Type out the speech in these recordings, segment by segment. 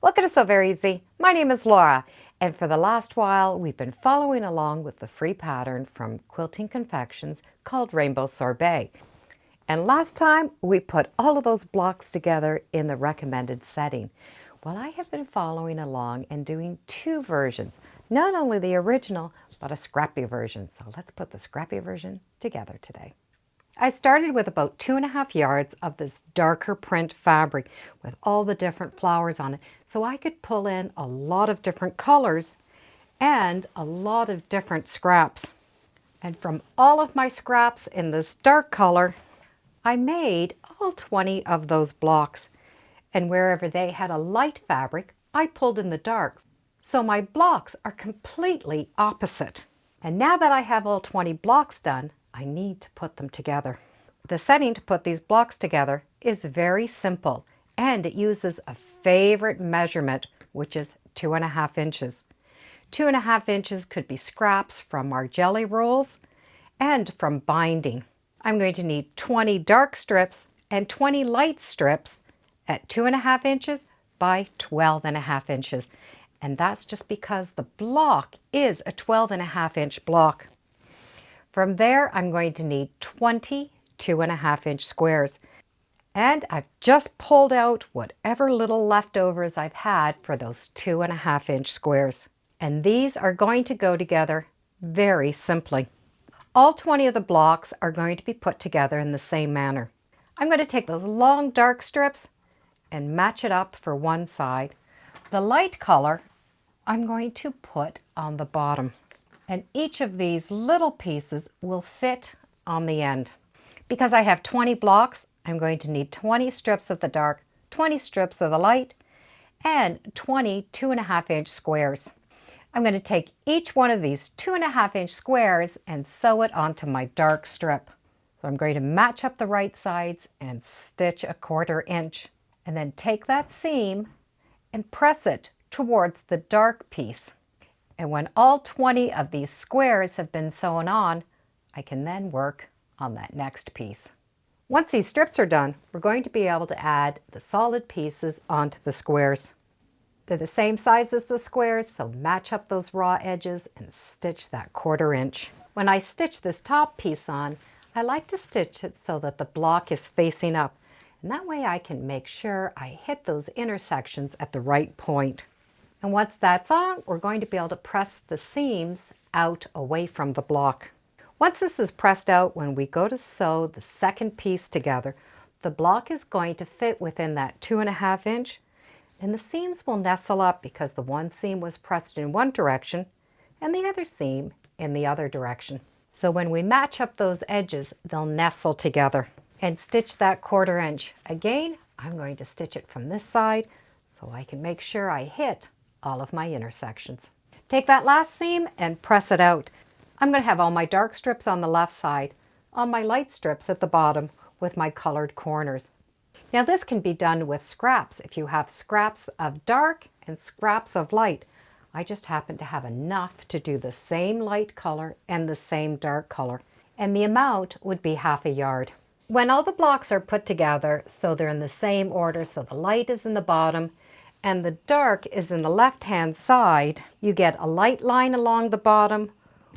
Welcome to So Very Easy. My name is Laura, and for the last while we've been following along with the free pattern from Quilting Confections called Rainbow Sorbet. And last time we put all of those blocks together in the recommended setting. Well, I have been following along and doing two versions, not only the original, but a Scrappy version. So let's put the Scrappy version together today. I started with about 2.5 yards of this darker print fabric with all the different flowers on it, so I could pull in a lot of different colors and a lot of different scraps. And from all of my scraps in this dark color, I made all 20 of those blocks. And wherever they had a light fabric, I pulled in the darks. So my blocks are completely opposite. And now that I have all 20 blocks done, I need to put them together. The setting to put these blocks together is very simple, and it uses a favorite measurement, which is 2.5 inches. 2.5 inches could be scraps from our jelly rolls and from binding. I'm going to need 20 dark strips and 20 light strips at 2.5 inches by 12.5 inches. And that's just because the block is a 12.5 inch block. From there, I'm going to need 20 2.5 inch squares. And I've just pulled out whatever little leftovers I've had for those 2.5 inch squares. And these are going to go together very simply. All 20 of the blocks are going to be put together in the same manner. I'm going to take those long dark strips and match it up for one side. The light color I'm going to put on the bottom. And each of these little pieces will fit on the end. Because I have 20 blocks, I'm going to need 20 strips of the dark, 20 strips of the light, and 20 2.5 inch squares. I'm going to take each one of these 2.5 inch squares and sew it onto my dark strip. So I'm going to match up the right sides and stitch a 1/4 inch. And then take that seam and press it towards the dark piece. And when all 20 of these squares have been sewn on, I can then work on that next piece. Once these strips are done, we're going to be able to add the solid pieces onto the squares. They're the same size as the squares, so match up those raw edges and stitch that 1/4 inch. When I stitch this top piece on, I like to stitch it so that the block is facing up. And that way I can make sure I hit those intersections at the right point. And once that's on, we're going to be able to press the seams out away from the block. Once this is pressed out, when we go to sew the second piece together, the block is going to fit within that 2.5 inch, and the seams will nestle up because the one seam was pressed in one direction and the other seam in the other direction. So when we match up those edges, they'll nestle together. And stitch that 1/4 inch. Again, I'm going to stitch it from this side so I can make sure I hit all of my intersections. Take that last seam and press it out. I'm going to have all my dark strips on the left side, all my light strips at the bottom with my colored corners. Now this can be done with scraps if you have scraps of dark and scraps of light. I just happen to have enough to do the same light color and the same dark color, and the amount would be 1/2 yard. When all the blocks are put together so they're in the same order, so the light is in the bottom and the dark is in the left-hand side, you get a light line along the bottom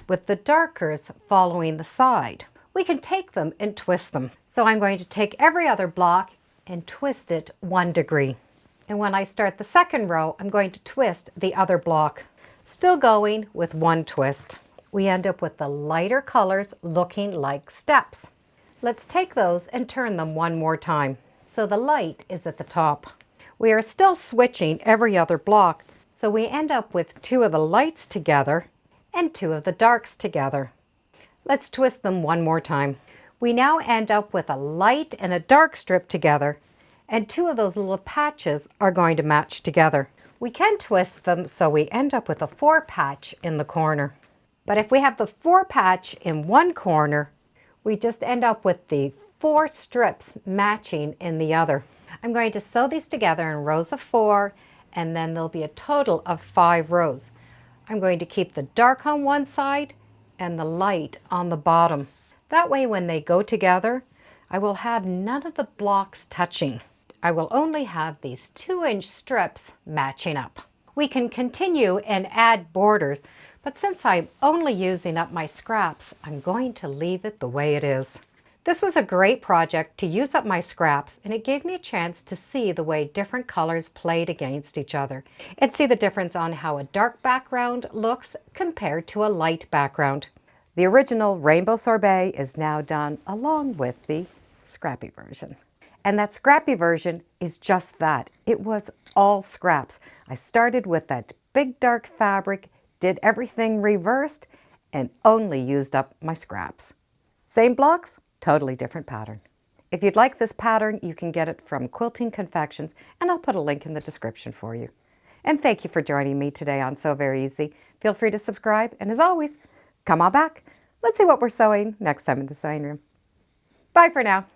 with the darkers following the side. We can take them and twist them. So I'm going to take every other block and twist it 1 degree. And when I start the second row, I'm going to twist the other block. Still going with 1 twist. We end up with the lighter colors looking like steps. Let's take those and turn them one more time. So the light is at the top. We are still switching every other block, so we end up with 2 of the lights together and 2 of the darks together. Let's twist them one more time. We now end up with a light and a dark strip together, and 2 of those little patches are going to match together. We can twist them so we end up with a 4 patch in the corner. But if we have the 4 patch in one corner, we just end up with the 4 strips matching in the other. I'm going to sew these together in rows of 4, and then there'll be a total of 5 rows. I'm going to keep the dark on one side and the light on the bottom. That way when they go together, I will have none of the blocks touching. I will only have these 2-inch strips matching up. We can continue and add borders, but since I'm only using up my scraps, I'm going to leave it the way it is. This was a great project to use up my scraps, and it gave me a chance to see the way different colors played against each other and see the difference on how a dark background looks compared to a light background. The original Rainbow Sorbet is now done along with the Scrappy version. And that Scrappy version is just that. It was all scraps. I started with that big dark fabric, did everything reversed, and only used up my scraps. Same blocks, totally different pattern. If you'd like this pattern, you can get it from Quilting Confections, and I'll put a link in the description for you. And thank you for joining me today on Sew Very Easy. Feel free to subscribe, and as always, come on back. Let's see what we're sewing next time in the sewing room. Bye for now.